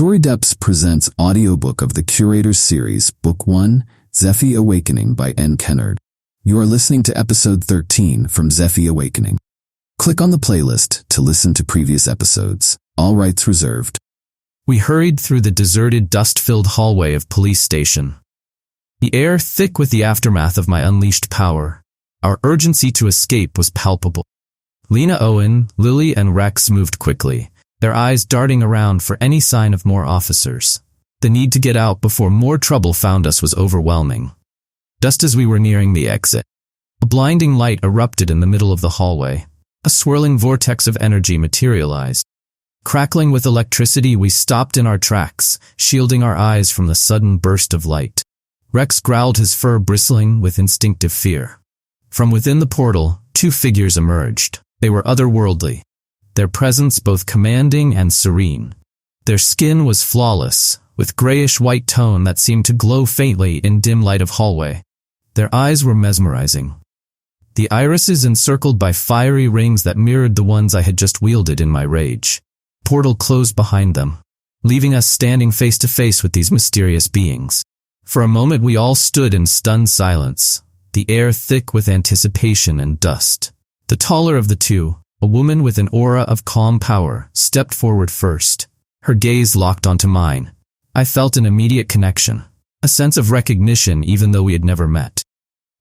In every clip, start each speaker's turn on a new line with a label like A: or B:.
A: Storydepths presents audiobook of the Curators Series, Book 1, Zephy Awakening by Kennard. You are listening to episode 13 from Zephy Awakening. Click on the playlist to listen to previous episodes. All rights reserved.
B: We hurried through the deserted, dust-filled hallway of police station. The air thick with the aftermath of my unleashed power. Our urgency to escape was palpable. Lena, Owen, Lily, and Rex moved quickly, their eyes darting around for any sign of more officers. The need to get out before more trouble found us was overwhelming. Just as we were nearing the exit, a blinding light erupted in the middle of the hallway. A swirling vortex of energy materialized. Crackling with electricity, we stopped in our tracks, shielding our eyes from the sudden burst of light. Rex growled, his fur bristling with instinctive fear. From within the portal, two figures emerged. They were otherworldly, their presence both commanding and serene. Their skin was flawless, with grayish-white tone that seemed to glow faintly in dim light of hallway. Their eyes were mesmerizing, the irises encircled by fiery rings that mirrored the ones I had just wielded in my rage. Portal closed behind them, leaving us standing face to face with these mysterious beings. For a moment we all stood in stunned silence, the air thick with anticipation and dust. The taller of the two, a woman with an aura of calm power, stepped forward first. Her gaze locked onto mine. I felt an immediate connection, a sense of recognition even though we had never met.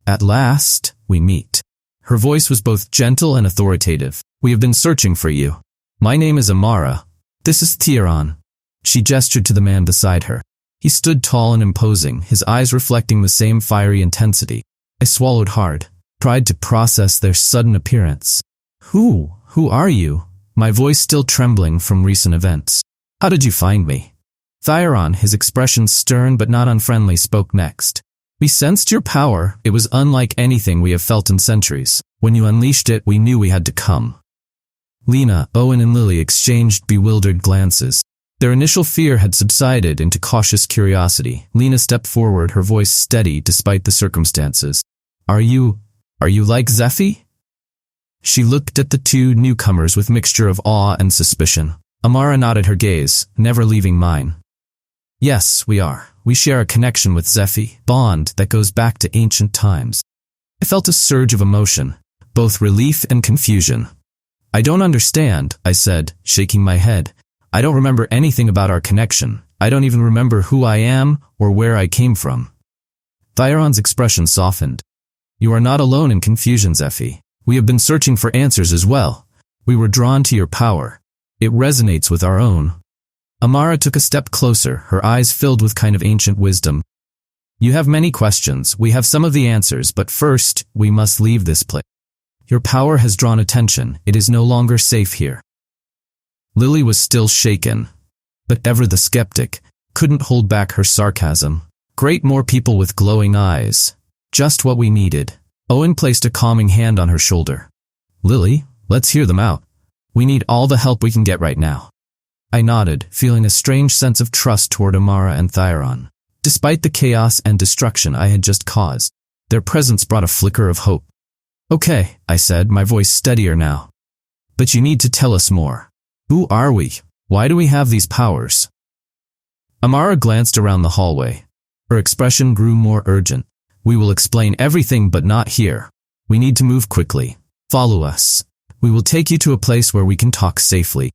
B: At last, we meet. Her voice was both gentle and authoritative. "We have been searching for you. My name is Amara. This is Theron." She gestured to the man beside her. He stood tall and imposing, his eyes reflecting the same fiery intensity. I swallowed hard, tried to process their sudden appearance. Who are you?" My voice still trembling from recent events. "How did you find me?" Theron, his expression stern but not unfriendly, spoke next. "We sensed your power. It was unlike anything we have felt in centuries. When you unleashed it, we knew we had to come." Lena, Owen, and Lily exchanged bewildered glances. Their initial fear had subsided into cautious curiosity. Lena stepped forward, her voice steady despite the circumstances. Are you like Zephy?" She looked at the two newcomers with mixture of awe and suspicion. Amara nodded her gaze, never leaving mine. "Yes, we are. We share a connection with Zephy, bond that goes back to ancient times." I felt a surge of emotion, both relief and confusion. "I don't understand," I said, shaking my head. "I don't remember anything about our connection. I don't even remember who I am or where I came from." Theron's expression softened. "You are not alone in confusion, Zephy. We have been searching for answers as well. We were drawn to your power. It resonates with our own." Amara took a step closer, her eyes filled with kind of ancient wisdom. "You have many questions. We have some of the answers, but first, we must leave this place. Your power has drawn attention. It is no longer safe here." Lily was still shaken, but ever the skeptic, couldn't hold back her sarcasm. "Great, more people with glowing eyes. Just what we needed." Owen placed a calming hand on her shoulder. "Lily, let's hear them out. We need all the help we can get right now." I nodded, feeling a strange sense of trust toward Amara and Theron. Despite the chaos and destruction I had just caused, their presence brought a flicker of hope. "Okay," I said, my voice steadier now. "But you need to tell us more. Who are we? Why do we have these powers?" Amara glanced around the hallway. Her expression grew more urgent. "We will explain everything, but not here. We need to move quickly. Follow us. We will take you to a place where we can talk safely."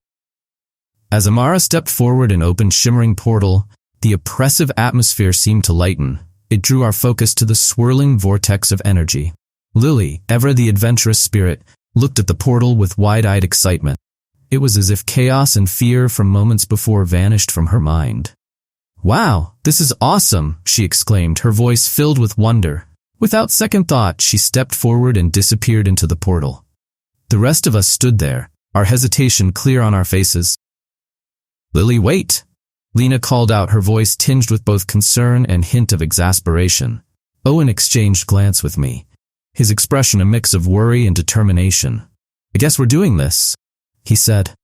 B: As Amara stepped forward and opened shimmering portal, the oppressive atmosphere seemed to lighten. It drew our focus to the swirling vortex of energy. Lily, ever the adventurous spirit, looked at the portal with wide-eyed excitement. It was as if chaos and fear from moments before vanished from her mind. "Wow, this is awesome," she exclaimed, her voice filled with wonder. Without second thought, she stepped forward and disappeared into the portal. The rest of us stood there, our hesitation clear on our faces. "Lily, wait!" Lena called out, her voice tinged with both concern and hint of exasperation. Owen exchanged glance with me, his expression a mix of worry and determination. "I guess we're doing this," he said.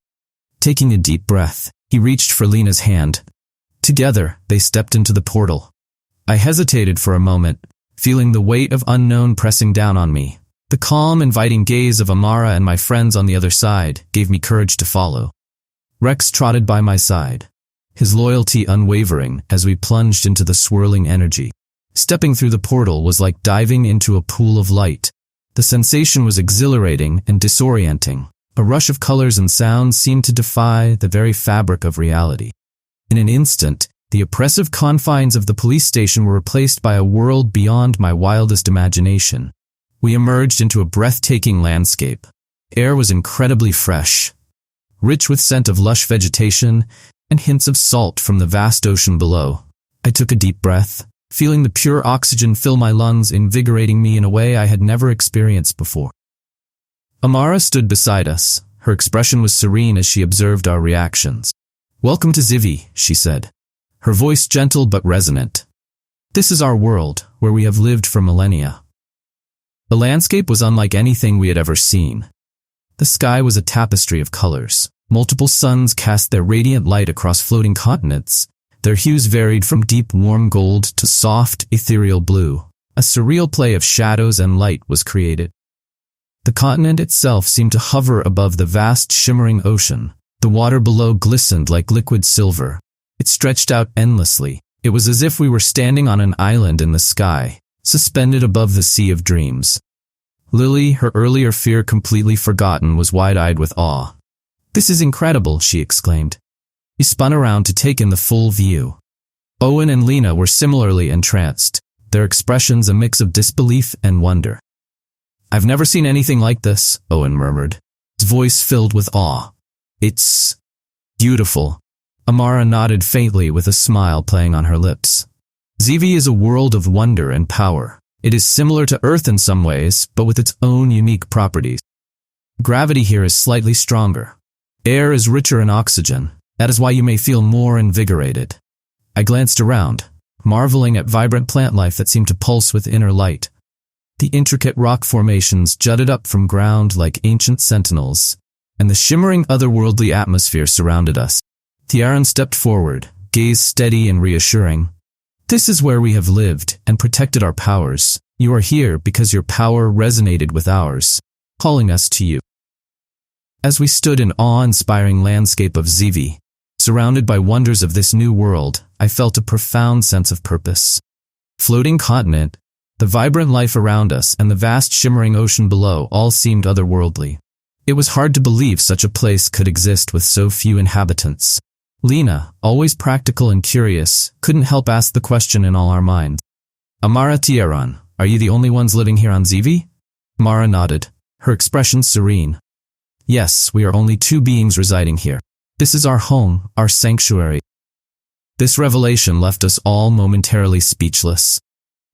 B: Taking a deep breath, he reached for Lena's hand. Together, they stepped into the portal. I hesitated for a moment, feeling the weight of unknown pressing down on me. The calm, inviting gaze of Amara and my friends on the other side gave me courage to follow. Rex trotted by my side, his loyalty unwavering as we plunged into the swirling energy. Stepping through the portal was like diving into a pool of light. The sensation was exhilarating and disorienting. A rush of colors and sounds seemed to defy the very fabric of reality. In an instant, the oppressive confines of the police station were replaced by a world beyond my wildest imagination. We emerged into a breathtaking landscape. Air was incredibly fresh, rich with scent of lush vegetation and hints of salt from the vast ocean below. I took a deep breath, feeling the pure oxygen fill my lungs, invigorating me in a way I had never experienced before. Amara stood beside us. Her expression was serene as she observed our reactions. "Welcome to Zivie," she said, her voice gentle but resonant. "This is our world, where we have lived for millennia." The landscape was unlike anything we had ever seen. The sky was a tapestry of colors. Multiple suns cast their radiant light across floating continents. Their hues varied from deep warm gold to soft, ethereal blue. A surreal play of shadows and light was created. The continent itself seemed to hover above the vast shimmering ocean. The water below glistened like liquid silver. It stretched out endlessly. It was as if we were standing on an island in the sky, suspended above the sea of dreams. Lily, her earlier fear completely forgotten, was wide-eyed with awe. "This is incredible," she exclaimed. He spun around to take in the full view. Owen and Lena were similarly entranced, their expressions a mix of disbelief and wonder. "I've never seen anything like this," Owen murmured, his voice filled with awe. "It's beautiful." Amara nodded faintly with a smile playing on her lips. Zivie is a world of wonder and power. It is similar to Earth in some ways, but with its own unique properties. Gravity here is slightly stronger. Air is richer in oxygen. That is why you may feel more invigorated. I glanced around, marveling at vibrant plant life that seemed to pulse with inner light. The intricate rock formations jutted up from ground like ancient sentinels, and the shimmering otherworldly atmosphere surrounded us. Thiaran stepped forward, gaze steady and reassuring. "This is where we have lived and protected our powers. You are here because your power resonated with ours, calling us to you." As we stood in awe-inspiring landscape of Zivie, surrounded by wonders of this new world, I felt a profound sense of purpose. Floating continent, the vibrant life around us, and the vast shimmering ocean below all seemed otherworldly. It was hard to believe such a place could exist with so few inhabitants. Lena, always practical and curious, couldn't help ask the question in all our minds. "Amara, Thiaran, are you the only ones living here on Zivie?" Amara nodded, her expression serene. "Yes, we are only two beings residing here. This is our home, our sanctuary." This revelation left us all momentarily speechless.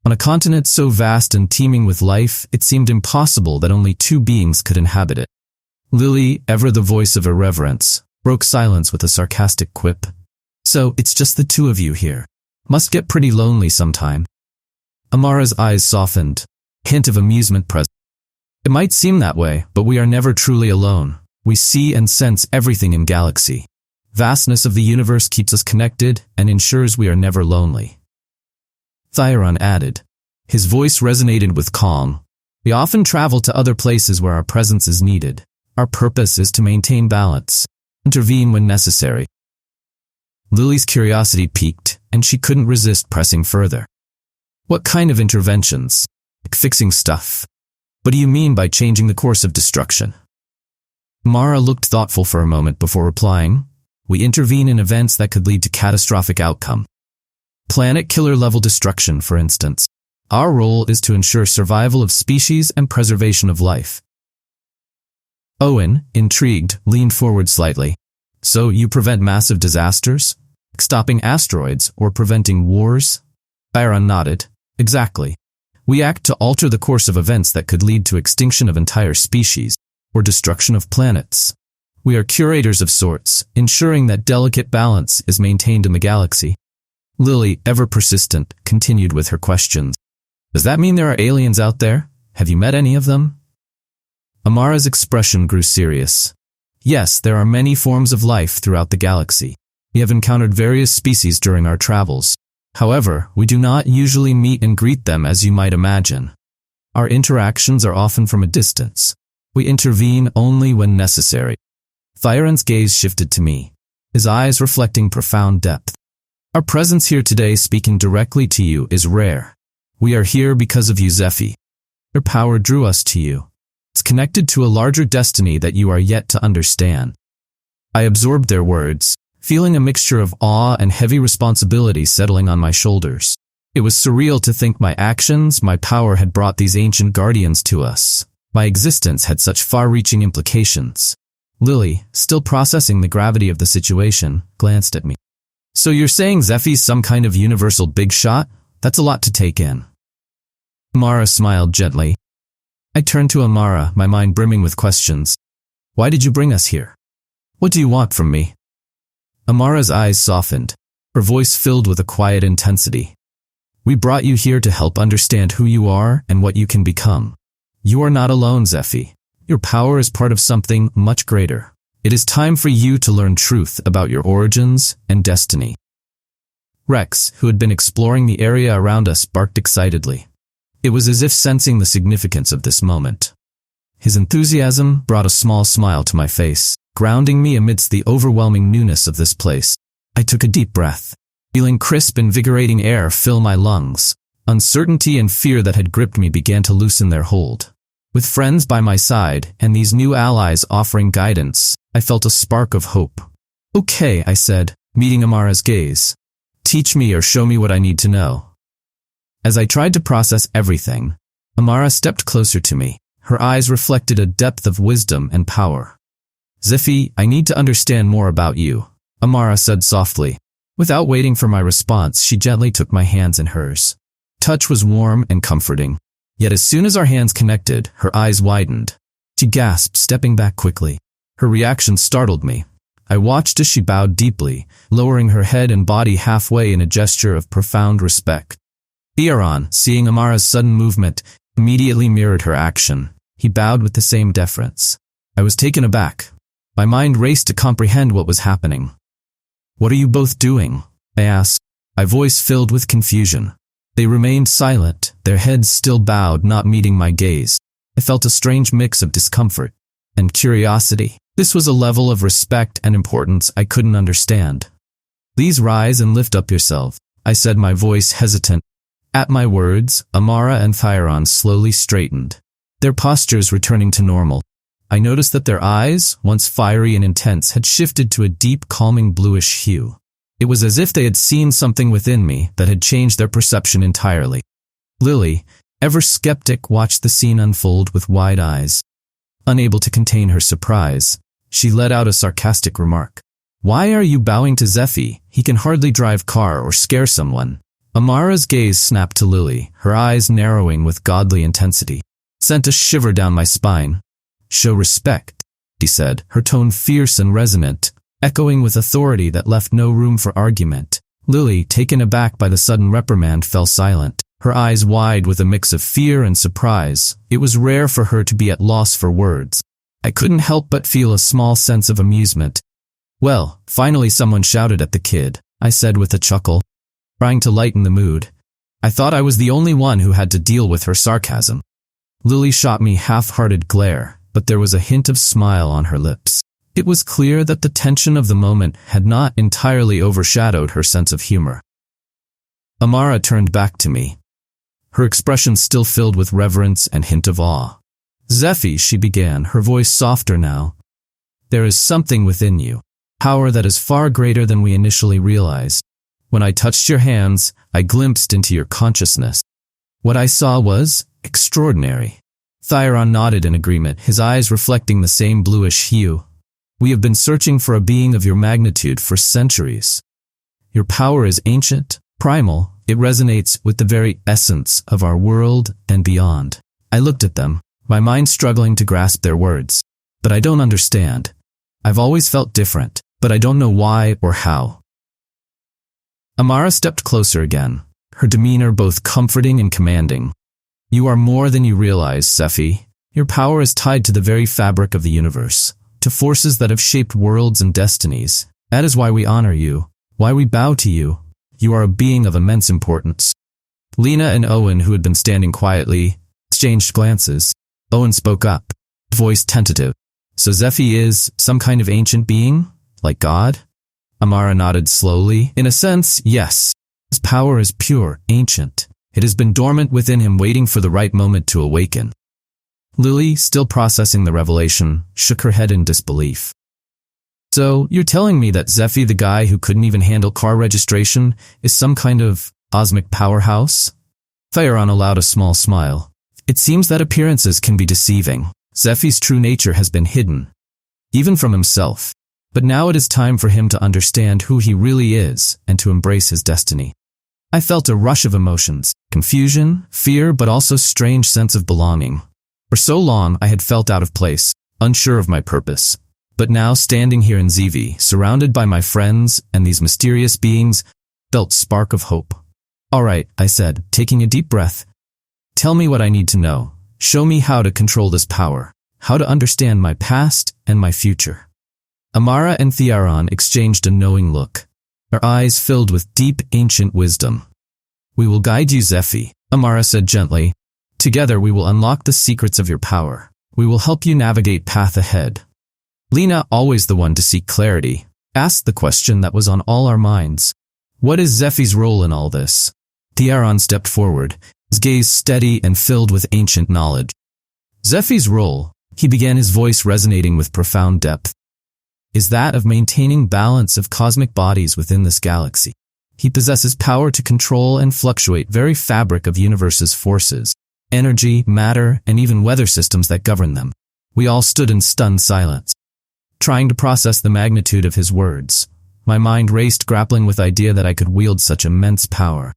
B: On a continent so vast and teeming with life, it seemed impossible that only two beings could inhabit it. Lily, ever the voice of irreverence, broke silence with a sarcastic quip. "So, it's just the two of you here. Must get pretty lonely sometime." Amara's eyes softened, hint of amusement present. "It might seem that way, but we are never truly alone. We see and sense everything in galaxy. Vastness of the universe keeps us connected and ensures we are never lonely." Thiaran added. His voice resonated with calm. "We often travel to other places where our presence is needed. Our purpose is to maintain balance, intervene when necessary." Lily's curiosity piqued, and she couldn't resist pressing further. "What kind of interventions? Like fixing stuff? What do you mean by changing the course of destruction?" Mara looked thoughtful for a moment before replying. "We intervene in events that could lead to catastrophic outcome. Planet killer level destruction, for instance. Our role is to ensure survival of species and preservation of life." Owen, intrigued, leaned forward slightly. "So you prevent massive disasters? Like stopping asteroids or preventing wars?" Thiaran nodded. "Exactly. We act to alter the course of events that could lead to extinction of entire species or destruction of planets. We are curators of sorts, ensuring that delicate balance is maintained in the galaxy." Lily, ever persistent, continued with her questions. "Does that mean there are aliens out there? Have you met any of them?" Amara's expression grew serious. "Yes, there are many forms of life throughout the galaxy. We have encountered various species during our travels. However, we do not usually meet and greet them as you might imagine. Our interactions are often from a distance. We intervene only when necessary." Thiaran's gaze shifted to me. his eyes reflecting profound depth. Our presence here today speaking directly to you is rare. We are here because of you, Zephy. Your power drew us to you. It's connected to a larger destiny that you are yet to understand. I absorbed their words, feeling a mixture of awe and heavy responsibility settling on my shoulders. It was surreal to think my actions, my power had brought these ancient guardians to us. My existence had such far-reaching implications. Lily, still processing the gravity of the situation, glanced at me. So you're saying Zephy's some kind of universal big shot? That's a lot to take in. Amara smiled gently. I turned to Amara, my mind brimming with questions. Why did you bring us here? What do you want from me? Amara's eyes softened, her voice filled with a quiet intensity. We brought you here to help understand who you are and what you can become. You are not alone, Zephy. Your power is part of something much greater. It is time for you to learn truth about your origins and destiny. Rex, who had been exploring the area around us, barked excitedly. It was as if sensing the significance of this moment. His enthusiasm brought a small smile to my face, grounding me amidst the overwhelming newness of this place. I took a deep breath, feeling crisp, invigorating air fill my lungs. Uncertainty and fear that had gripped me began to loosen their hold. With friends by my side and these new allies offering guidance, I felt a spark of hope. Okay, I said, meeting Amara's gaze. Teach me or show me what I need to know. As I tried to process everything, Amara stepped closer to me. Her eyes reflected a depth of wisdom and power. Zephy, I need to understand more about you, Amara said softly. Without waiting for my response, she gently took my hands in hers. Touch was warm and comforting. Yet as soon as our hands connected, her eyes widened. She gasped, stepping back quickly. Her reaction startled me. I watched as she bowed deeply, lowering her head and body halfway in a gesture of profound respect. Theron, seeing Amara's sudden movement, immediately mirrored her action. He bowed with the same deference. I was taken aback. My mind raced to comprehend what was happening. What are you both doing? I asked, my voice filled with confusion. They remained silent, their heads still bowed, not meeting my gaze. I felt a strange mix of discomfort and curiosity. This was a level of respect and importance I couldn't understand. Please rise and lift up yourself, I said, my voice hesitant. At my words, Amara and Theron slowly straightened, their postures returning to normal. I noticed that their eyes, once fiery and intense, had shifted to a deep, calming bluish hue. It was as if they had seen something within me that had changed their perception entirely. Lily, ever skeptic, watched the scene unfold with wide eyes. Unable to contain her surprise, she let out a sarcastic remark. Why are you bowing to Zephy? He can hardly drive car or scare someone. Amara's gaze snapped to Lily, her eyes narrowing with godly intensity. Sent a shiver down my spine. Show respect, she said, her tone fierce and resonant, echoing with authority that left no room for argument. Lily, taken aback by the sudden reprimand, fell silent, her eyes wide with a mix of fear and surprise. It was rare for her to be at loss for words. I couldn't help but feel a small sense of amusement. Well, finally someone shouted at the kid, I said with a chuckle, trying to lighten the mood. I thought I was the only one who had to deal with her sarcasm. Lily shot me half-hearted glare, but there was a hint of smile on her lips. It was clear that the tension of the moment had not entirely overshadowed her sense of humor. Amara turned back to me, her expression still filled with reverence and hint of awe. Zephy, she began, her voice softer now. There is something within you, power that is far greater than we initially realized. When I touched your hands, I glimpsed into your consciousness. What I saw was extraordinary. Theron nodded in agreement, his eyes reflecting the same bluish hue. We have been searching for a being of your magnitude for centuries. Your power is ancient, primal. It resonates with the very essence of our world and beyond. I looked at them, my mind struggling to grasp their words. But I don't understand. I've always felt different, but I don't know why or how. Amara stepped closer again, her demeanor both comforting and commanding. You are more than you realize, Zephy. Your power is tied to the very fabric of the universe, to forces that have shaped worlds and destinies. That is why we honor you, why we bow to you. You are a being of immense importance. Lena and Owen, who had been standing quietly, exchanged glances. Owen spoke up, voice tentative. So Zephy is some kind of ancient being? Like God? Amara nodded slowly. In a sense, yes. His power is pure, ancient. It has been dormant within him, waiting for the right moment to awaken. Lily, still processing the revelation, shook her head in disbelief. So, you're telling me that Zephy, the guy who couldn't even handle car registration, is some kind of cosmic powerhouse? Thayron allowed a small smile. It seems that appearances can be deceiving. Zephy's true nature has been hidden, even from himself. But now it is time for him to understand who he really is and to embrace his destiny. I felt a rush of emotions, confusion, fear, but also strange sense of belonging. For so long I had felt out of place, unsure of my purpose. But now, standing here in Zivie, surrounded by my friends and these mysterious beings, felt spark of hope. All right, I said, taking a deep breath. Tell me what I need to know. Show me how to control this power, how to understand my past and my future. Amara and Thayron exchanged a knowing look, their eyes filled with deep, ancient wisdom. We will guide you, Zephy, Amara said gently. Together we will unlock the secrets of your power. We will help you navigate path ahead. Lena, always the one to seek clarity, asked the question that was on all our minds. What is Zephy's role in all this? Thayron stepped forward, his gaze steady and filled with ancient knowledge. Zephy's role, he began, his voice resonating with profound depth, is that of maintaining balance of cosmic bodies within this galaxy. He possesses power to control and fluctuate very fabric of universe's forces, energy, matter, and even weather systems that govern them. We all stood in stunned silence, trying to process the magnitude of his words. My mind raced, grappling with the idea that I could wield such immense power.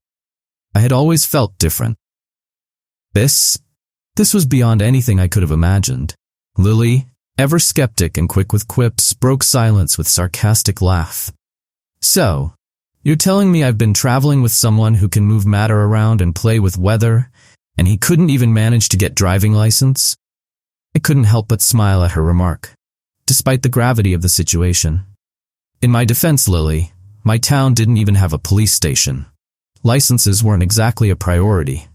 B: I had always felt different. This was beyond anything I could have imagined. Lily, ever skeptic and quick with quips, broke silence with sarcastic laugh. So, you're telling me I've been traveling with someone who can move matter around and play with weather, and he couldn't even manage to get driving license? I couldn't help but smile at her remark, despite the gravity of the situation. In my defense, Lily, my town didn't even have a police station. Licenses weren't exactly a priority.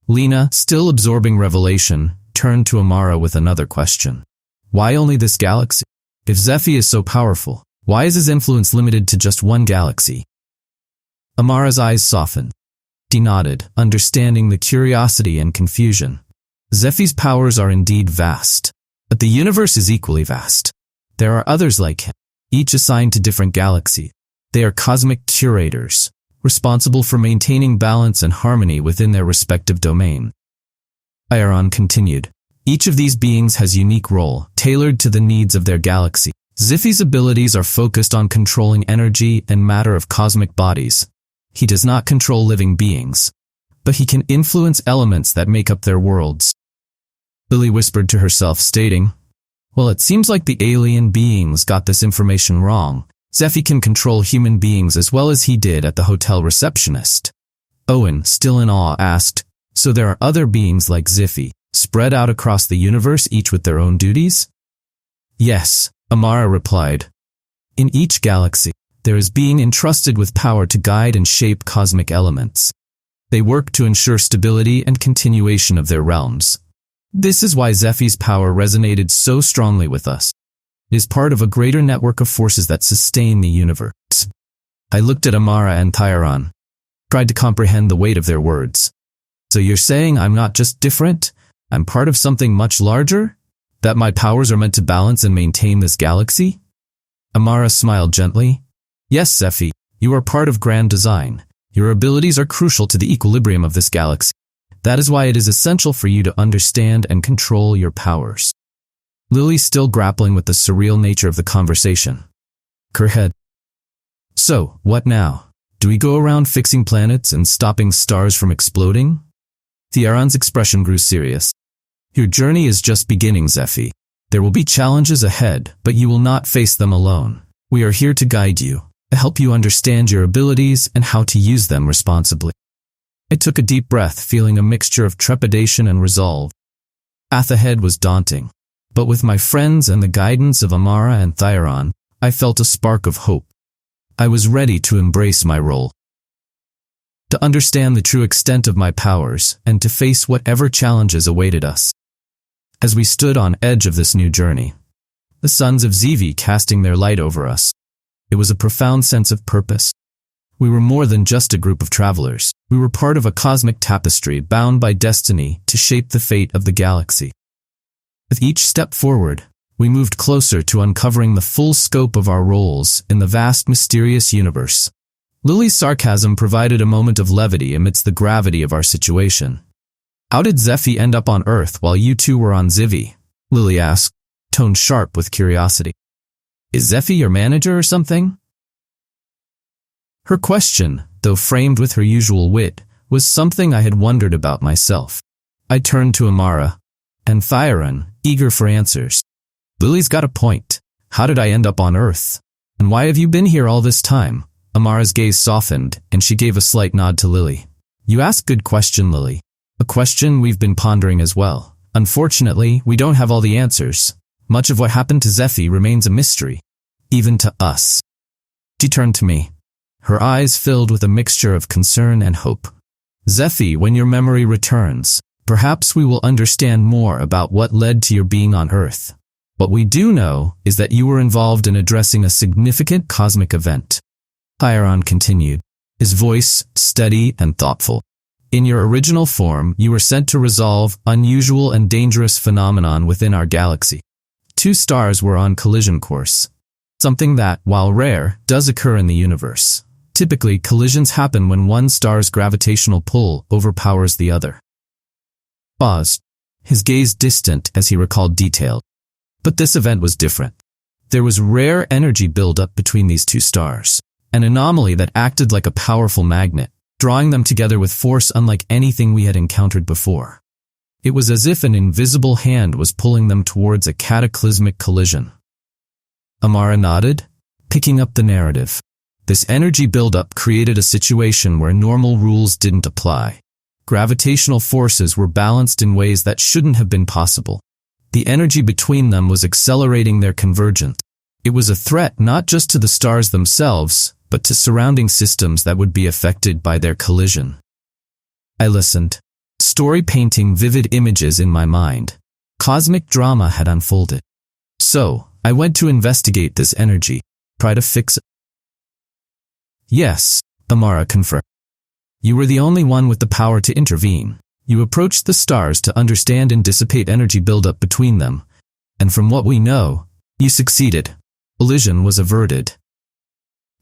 B: Lena, still absorbing revelation, turned to Amara with another question. Why only this galaxy? If Zephy is so powerful, why is his influence limited to just one galaxy? Amara's eyes softened. She nodded, understanding the curiosity and confusion. Zephy's powers are indeed vast, but the universe is equally vast. There are others like him, each assigned to different galaxies. They are cosmic curators, responsible for maintaining balance and harmony within their respective domain. Thayron continued. Each of these beings has a unique role, tailored to the needs of their galaxy. Zephy's abilities are focused on controlling energy and matter of cosmic bodies. He does not control living beings, but he can influence elements that make up their worlds. Lily whispered to herself, stating, well, it seems like the alien beings got this information wrong. Zephy can control human beings as well as he did at the hotel receptionist. Owen, still in awe, asked, so there are other beings like Zephy, spread out across the universe, each with their own duties? Yes, Amara replied. In each galaxy, there is being entrusted with power to guide and shape cosmic elements. They work to ensure stability and continuation of their realms. This is why Zephy's power resonated so strongly with us. It is part of a greater network of forces that sustain the universe. I looked at Amara and Thayron, tried to comprehend the weight of their words. So you're saying I'm not just different? I'm part of something much larger? That my powers are meant to balance and maintain this galaxy? Amara smiled gently. Yes, Zephy, you are part of grand design. Your abilities are crucial to the equilibrium of this galaxy. That is why it is essential for you to understand and control your powers. Lily, still grappling with the surreal nature of the conversation, shook her head. So, what now? Do we go around fixing planets and stopping stars from exploding? Thayron's expression grew serious. Your journey is just beginning, Zephy. There will be challenges ahead, but you will not face them alone. We are here to guide you, to help you understand your abilities and how to use them responsibly. I took a deep breath, feeling a mixture of trepidation and resolve. Path ahead was daunting, but with my friends and the guidance of Amara and Thayron, I felt a spark of hope. I was ready to embrace my role, to understand the true extent of my powers, and to face whatever challenges awaited us. As we stood on edge of this new journey, the suns of Zivie casting their light over us, It was a profound sense of purpose. We were more than just a group of travelers. We were part of a cosmic tapestry bound by destiny to shape the fate of the galaxy. With each step forward, we moved closer to uncovering the full scope of our roles in the vast, mysterious universe. Lily's sarcasm provided a moment of levity amidst the gravity of our situation. "How did Zephy end up on Earth while you two were on Zivie?" Lily asked, tone sharp with curiosity. "Is Zephy your manager or something?" Her question, though framed with her usual wit, was something I had wondered about myself. I turned to Amara and Thyron, eager for answers. "Lily's got a point. How did I end up on Earth? And why have you been here all this time?" Amara's gaze softened, and she gave a slight nod to Lily. "You ask good question, Lily. A question we've been pondering as well. Unfortunately, we don't have all the answers. Much of what happened to Zephy remains a mystery, even to us." She turned to me, her eyes filled with a mixture of concern and hope. "Zephy, when your memory returns, perhaps we will understand more about what led to your being on Earth. What we do know is that you were involved in addressing a significant cosmic event." Thyron continued, his voice steady and thoughtful. "In your original form, you were sent to resolve unusual and dangerous phenomenon within our galaxy. 2 stars were on collision course, something that, while rare, does occur in the universe. Typically, collisions happen when one star's gravitational pull overpowers the other." Paused, his gaze distant as he recalled detail. But this event was different. There was rare energy buildup between these 2 stars, an anomaly that acted like a powerful magnet, drawing them together with force unlike anything we had encountered before. It was as if an invisible hand was pulling them towards a cataclysmic collision. Amara nodded, picking up the narrative. "This energy buildup created a situation where normal rules didn't apply. Gravitational forces were balanced in ways that shouldn't have been possible. The energy between them was accelerating their convergence. It was a threat not just to the stars themselves, but to surrounding systems that would be affected by their collision." I listened, story painting vivid images in my mind. Cosmic drama had unfolded. "So, I went to investigate this energy, try to fix it." "Yes," Amara confirmed. "You were the only one with the power to intervene. You approached the stars to understand and dissipate energy buildup between them, and from what we know, you succeeded. Collision was averted."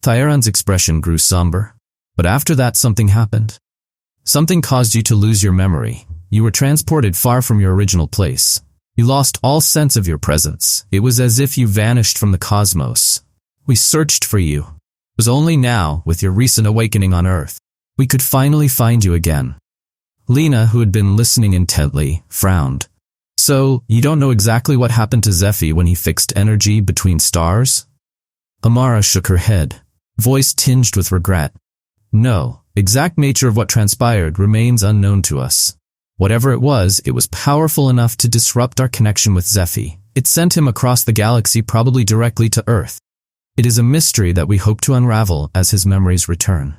B: Thyron's expression grew somber. "But after that something happened. Something caused you to lose your memory. You were transported far from your original place. You lost all sense of your presence. It was as if you vanished from the cosmos. We searched for you. It was only now, with your recent awakening on Earth, we could finally find you again." Lena, who had been listening intently, frowned. "So, you don't know exactly what happened to Zephy when he fixed energy between stars?" Amara shook her head, voice tinged with regret. "No, exact nature of what transpired remains unknown to us. Whatever it was powerful enough to disrupt our connection with Zephy. It sent him across the galaxy, probably directly to Earth. It is a mystery that we hope to unravel as his memories return."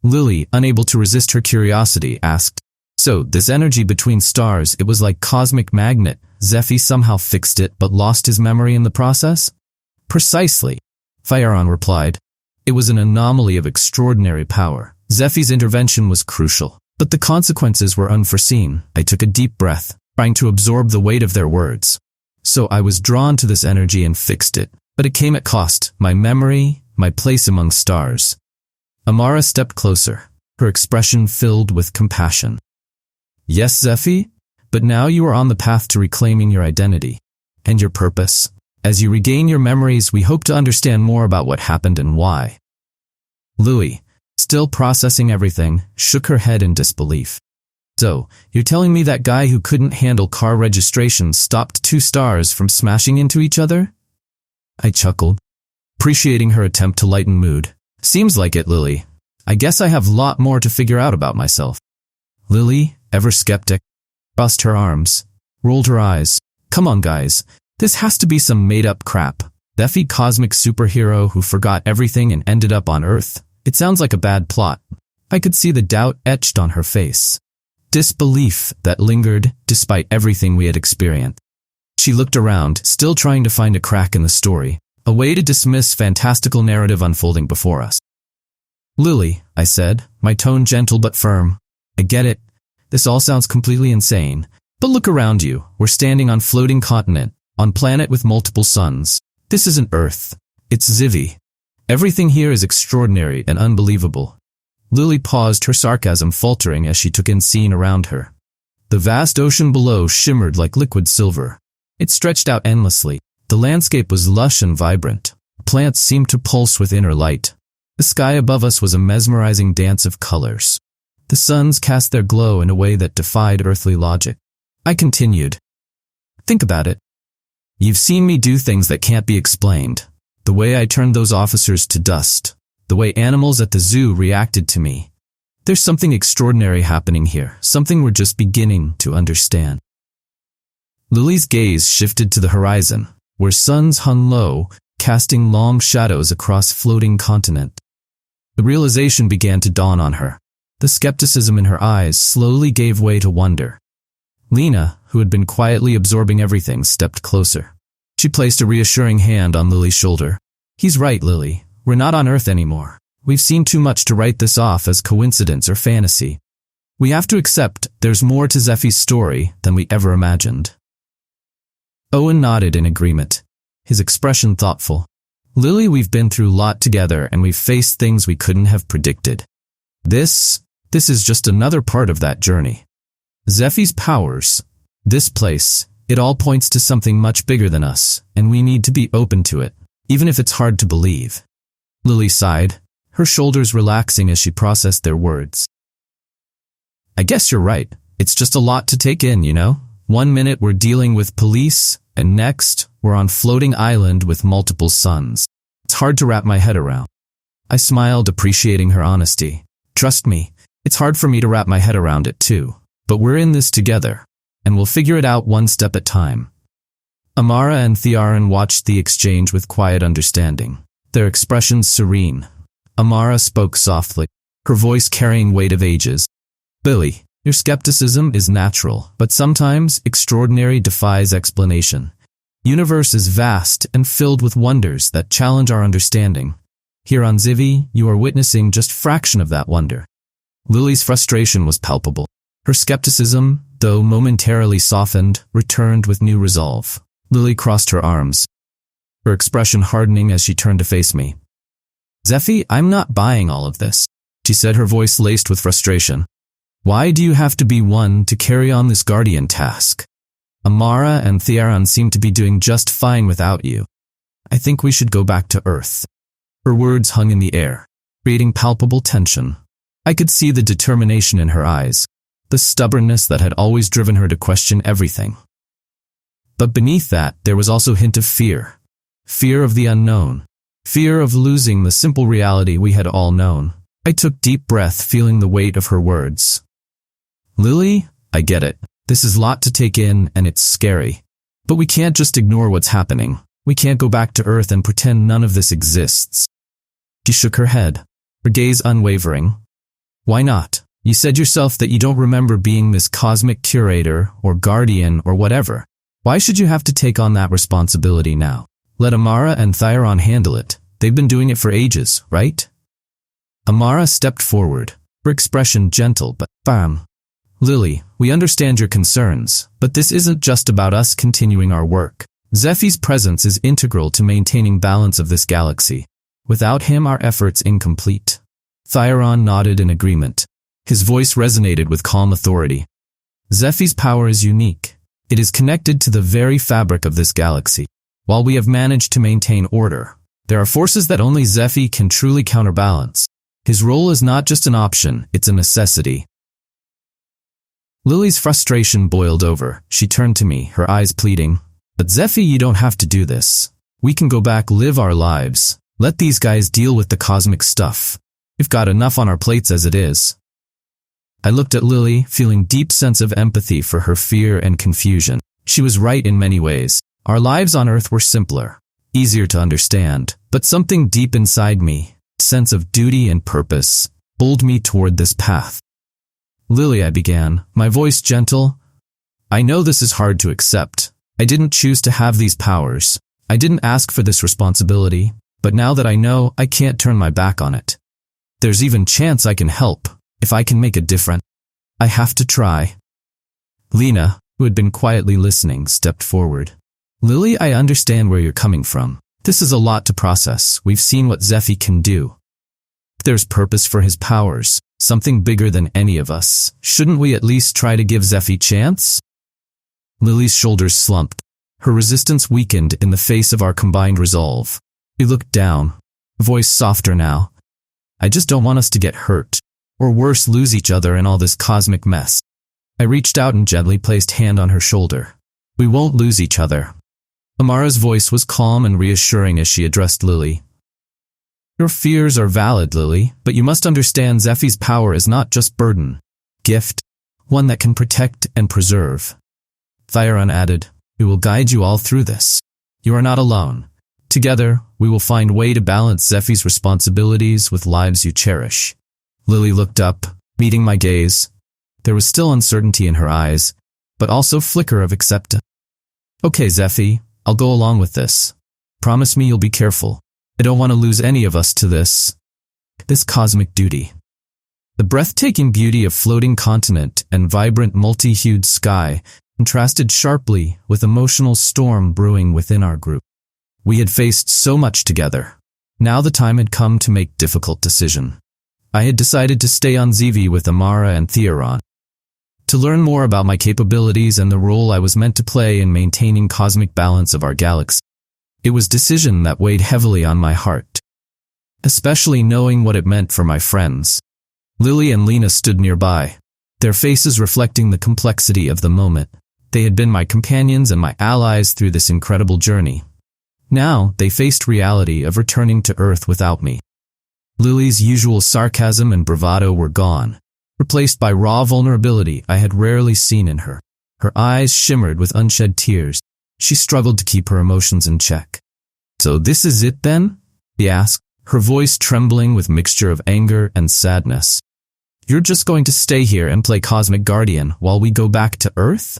B: Lily, unable to resist her curiosity, asked, "So, this energy between stars, it was like cosmic magnet. Zephy somehow fixed it but lost his memory in the process?" "Precisely," Thyron replied. "It was an anomaly of extraordinary power. Zephy's intervention was crucial, but the consequences were unforeseen." I took a deep breath, trying to absorb the weight of their words. "So I was drawn to this energy and fixed it, but it came at cost. My memory, my place among stars." Amara stepped closer, her expression filled with compassion. "Yes, Zephy, but now you are on the path to reclaiming your identity and your purpose. As you regain your memories, we hope to understand more about what happened and why." Lily, still processing everything, shook her head in disbelief. "So, you're telling me that guy who couldn't handle car registrations stopped 2 stars from smashing into each other?" I chuckled, appreciating her attempt to lighten mood. "Seems like it, Lily. I guess I have a lot more to figure out about myself." Lily, ever skeptic, crossed her arms, rolled her eyes. "Come on, guys. This has to be some made-up crap. Zephy, cosmic superhero who forgot everything and ended up on Earth. It sounds like a bad plot." I could see the doubt etched on her face, disbelief that lingered despite everything we had experienced. She looked around, still trying to find a crack in the story. a way to dismiss fantastical narrative unfolding before us. Lily, I said, my tone gentle but firm. I get it. This all sounds completely insane. But look around you. We're standing on floating continent, on planet with multiple suns. This isn't Earth. It's Zivie. Everything here is extraordinary and unbelievable. Lily paused, her sarcasm faltering as she took in scene around her. The vast ocean below shimmered like liquid silver. It stretched out endlessly. The landscape was lush and vibrant. Plants seemed to pulse with inner light. The sky above us was a mesmerizing dance of colors. The suns cast their glow in a way that defied earthly logic. I continued. Think about it. You've seen me do things that can't be explained. The way I turned those officers to dust. The way animals at the zoo reacted to me. There's something extraordinary happening here, something we're just beginning to understand. Lily's gaze shifted to the horizon, where suns hung low, casting long shadows across floating continent. The realization began to dawn on her. The skepticism in her eyes slowly gave way to wonder. Lena, who had been quietly absorbing everything, stepped closer. She placed a reassuring hand on Lily's shoulder. He's right, Lily. We're not on Earth anymore. We've seen too much to write this off as coincidence or fantasy. We have to accept there's more to Zephy's story than we ever imagined. Owen nodded in agreement, his expression thoughtful. Lily, we've been through a lot together and we've faced things we couldn't have predicted. This is just another part of that journey. Zephy's powers, this place, it all points to something much bigger than us, and we need to be open to it, even if it's hard to believe. Lily sighed, her shoulders relaxing as she processed their words. I guess you're right. It's just a lot to take in, you know? 1 minute we're dealing with police, and next we're on floating island with multiple suns. It's hard to wrap my head around. I smiled, appreciating her honesty. Trust me, it's hard for me to wrap my head around it too. But we're in this together, and we'll figure it out one step at a time. Amara and Thearin watched the exchange with quiet understanding, their expressions serene. Amara spoke softly, her voice carrying weight of ages. Lily, your skepticism is natural, but sometimes extraordinary defies explanation. Universe is vast and filled with wonders that challenge our understanding. Here on Zivie, you are witnessing just a fraction of that wonder. Lily's frustration was palpable. Her skepticism, though momentarily softened, returned with new resolve. Lily crossed her arms, her expression hardening as she turned to face me. Zephy, I'm not buying all of this, she said, her voice laced with frustration. Why do you have to be one to carry on this guardian task? Amara and Thearin seem to be doing just fine without you. I think we should go back to Earth. Her words hung in the air, creating palpable tension. I could see the determination in her eyes, the stubbornness that had always driven her to question everything. But beneath that, there was also a hint of fear. Fear of the unknown. Fear of losing the simple reality we had all known. I took deep breath, feeling the weight of her words. Lily, I get it. This is a lot to take in, and it's scary. But we can't just ignore what's happening. We can't go back to Earth and pretend none of this exists. She shook her head, her gaze unwavering. Why not? You said yourself that you don't remember being this cosmic curator or guardian or whatever. Why should you have to take on that responsibility now? Let Amara and Thearin handle it. They've been doing it for ages, right? Amara stepped forward, her expression gentle but firm. Lily, we understand your concerns, but this isn't just about us continuing our work. Zephy's presence is integral to maintaining balance of this galaxy. Without him, our efforts incomplete. Thearin nodded in agreement. His voice resonated with calm authority. Zephy's power is unique. It is connected to the very fabric of this galaxy. While we have managed to maintain order, there are forces that only Zephy can truly counterbalance. His role is not just an option, it's a necessity. Lily's frustration boiled over. She turned to me, her eyes pleading. But Zephy, you don't have to do this. We can go back, live our lives. Let these guys deal with the cosmic stuff. We've got enough on our plates as it is. I looked at Lily, feeling deep sense of empathy for her fear and confusion. She was right in many ways. Our lives on Earth were simpler, easier to understand, but something deep inside me, a sense of duty and purpose, pulled me toward this path. Lily, I began, my voice gentle. I know this is hard to accept. I didn't choose to have these powers. I didn't ask for this responsibility, but now that I know, I can't turn my back on it. There's even chance I can help, if I can make a difference. I have to try. Lena, who had been quietly listening, stepped forward. Lily, I understand where you're coming from. This is a lot to process. We've seen what Zephy can do. There's purpose for his powers, something bigger than any of us. Shouldn't we at least try to give Zephy a chance? Lily's shoulders slumped. Her resistance weakened in the face of our combined resolve. We looked down, voice softer now. I just don't want us to get hurt, or worse, lose each other in all this cosmic mess. I reached out and gently placed hand on her shoulder. We won't lose each other. Amara's voice was calm and reassuring as she addressed Lily. Your fears are valid, Lily, but you must understand Zephy's power is not just burden, gift, one that can protect and preserve. Thyron added, we will guide you all through this. You are not alone. Together, we will find a way to balance Zephy's responsibilities with lives you cherish. Lily looked up, meeting my gaze. There was still uncertainty in her eyes, but also flicker of acceptance. Okay, Zephy, I'll go along with this. Promise me you'll be careful. I don't want to lose any of us to this cosmic duty. The breathtaking beauty of floating continent and vibrant multi-hued sky contrasted sharply with emotional storm brewing within our group. We had faced so much together. Now the time had come to make difficult decision. I had decided to stay on Zivie with Amara and Theron, to learn more about my capabilities and the role I was meant to play in maintaining cosmic balance of our galaxy. It was a decision that weighed heavily on my heart, especially knowing what it meant for my friends. Lily and Lena stood nearby, their faces reflecting the complexity of the moment. They had been my companions and my allies through this incredible journey. Now, they faced reality of returning to Earth without me. Lily's usual sarcasm and bravado were gone, replaced by raw vulnerability I had rarely seen in her. Her eyes shimmered with unshed tears. She struggled to keep her emotions in check. So this is it then? She asked, her voice trembling with mixture of anger and sadness. You're just going to stay here and play Cosmic Guardian while we go back to Earth?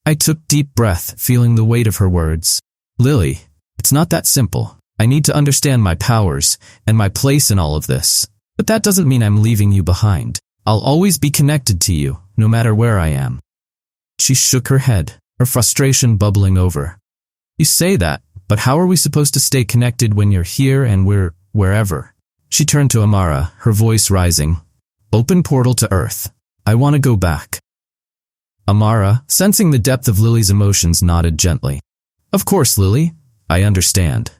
B: I took deep breath, feeling the weight of her words. Lily, it's not that simple. I need to understand my powers and my place in all of this. But that doesn't mean I'm leaving you behind. I'll always be connected to you, no matter where I am. She shook her head, her frustration bubbling over. You say that, but how are we supposed to stay connected when you're here and we're wherever? She turned to Amara, her voice rising. Open portal to Earth. I want to go back. Amara, sensing the depth of Lily's emotions, nodded gently. Of course, Lily. I understand.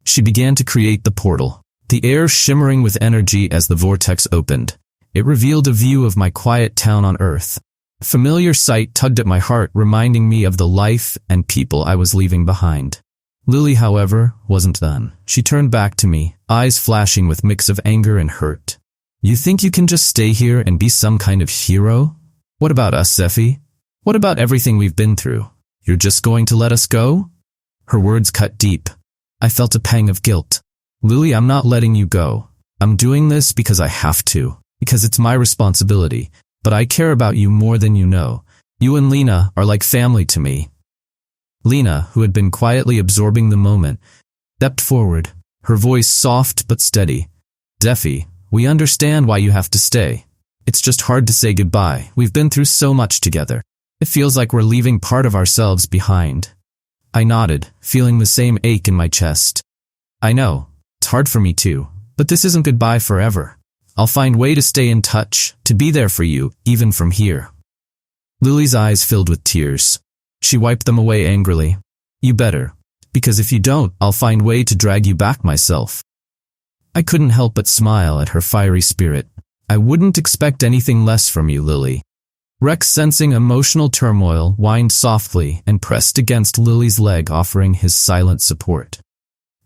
B: She began to create the portal, the air shimmering with energy as the vortex opened. It revealed a view of my quiet town on Earth. A familiar sight tugged at my heart, reminding me of the life and people I was leaving behind. Lily, however, wasn't done. She turned back to me, eyes flashing with mix of anger and hurt. You think you can just stay here and be some kind of hero? What about us, Zephy? What about everything we've been through? You're just going to let us go? Her words cut deep. I felt a pang of guilt. Lily, I'm not letting you go. I'm doing this because I have to, because it's my responsibility, but I care about you more than you know. You and Lena are like family to me. Lena, who had been quietly absorbing the moment, stepped forward, her voice soft but steady. Zephy, we understand why you have to stay. It's just hard to say goodbye. We've been through so much together. It feels like we're leaving part of ourselves behind. I nodded, feeling the same ache in my chest. I know, it's hard for me too, but this isn't goodbye forever. I'll find a way to stay in touch, to be there for you, even from here. Lily's eyes filled with tears. She wiped them away angrily. You better, because if you don't, I'll find a way to drag you back myself. I couldn't help but smile at her fiery spirit. I wouldn't expect anything less from you, Lily. Rex, sensing emotional turmoil, whined softly and pressed against Lily's leg, offering his silent support.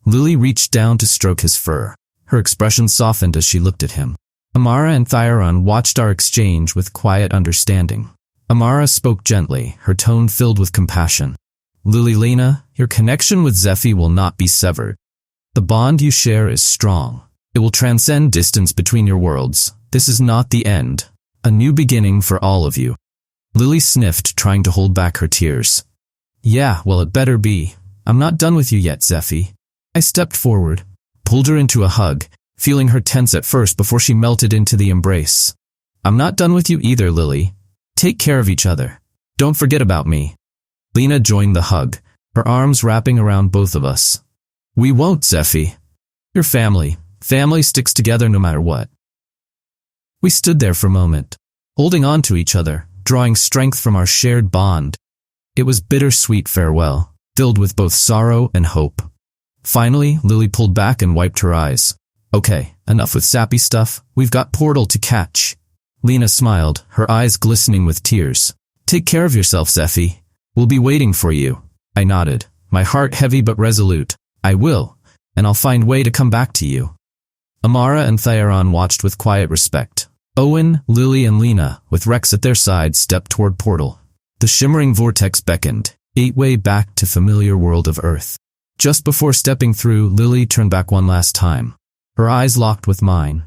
B: Lily reached down to stroke his fur. Her expression softened as she looked at him. Amara and Thyron watched our exchange with quiet understanding. Amara spoke gently, her tone filled with compassion. Lena, your connection with Zephy will not be severed. The bond you share is strong. It will transcend distance between your worlds. This is not the end. A new beginning for all of you. Lily sniffed, trying to hold back her tears. Yeah, well it better be. I'm not done with you yet, Zephy. I stepped forward, pulled her into a hug, feeling her tense at first before she melted into the embrace. I'm not done with you either, Lily. Take care of each other. Don't forget about me. Lena joined the hug, her arms wrapping around both of us. We won't, Zephy. You're family. Family sticks together no matter what. We stood there for a moment, holding on to each other, drawing strength from our shared bond. It was bittersweet farewell, filled with both sorrow and hope. Finally, Lily pulled back and wiped her eyes. Okay, enough with sappy stuff. We've got Portal to catch. Lena smiled, her eyes glistening with tears. Take care of yourself, Zephy. We'll be waiting for you. I nodded, my heart heavy but resolute. I will, and I'll find a way to come back to you. Amara and Thyaron watched with quiet respect. Owen, Lily, and Lena, with Rex at their side, stepped toward Portal. The shimmering vortex beckoned, gateway back to familiar world of Earth. Just before stepping through, Lily turned back one last time, her eyes locked with mine.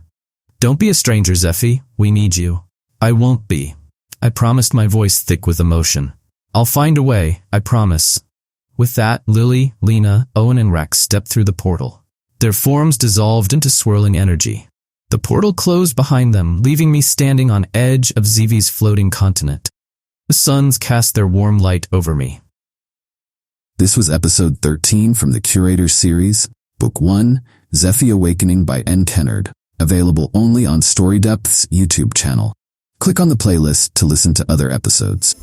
B: Don't be a stranger, Zephy. We need you. I won't be. I promised, my voice thick with emotion. I'll find a way, I promise. With that, Lily, Lena, Owen, and Rex stepped through the portal. Their forms dissolved into swirling energy. The portal closed behind them, leaving me standing on edge of Zivie's floating continent. The suns cast their warm light over me.
A: This was episode 13 from the Curators Series, Book 1, Zephy Awakening by Kennard, available only on StoryDepths YouTube channel. Click on the playlist to listen to other episodes.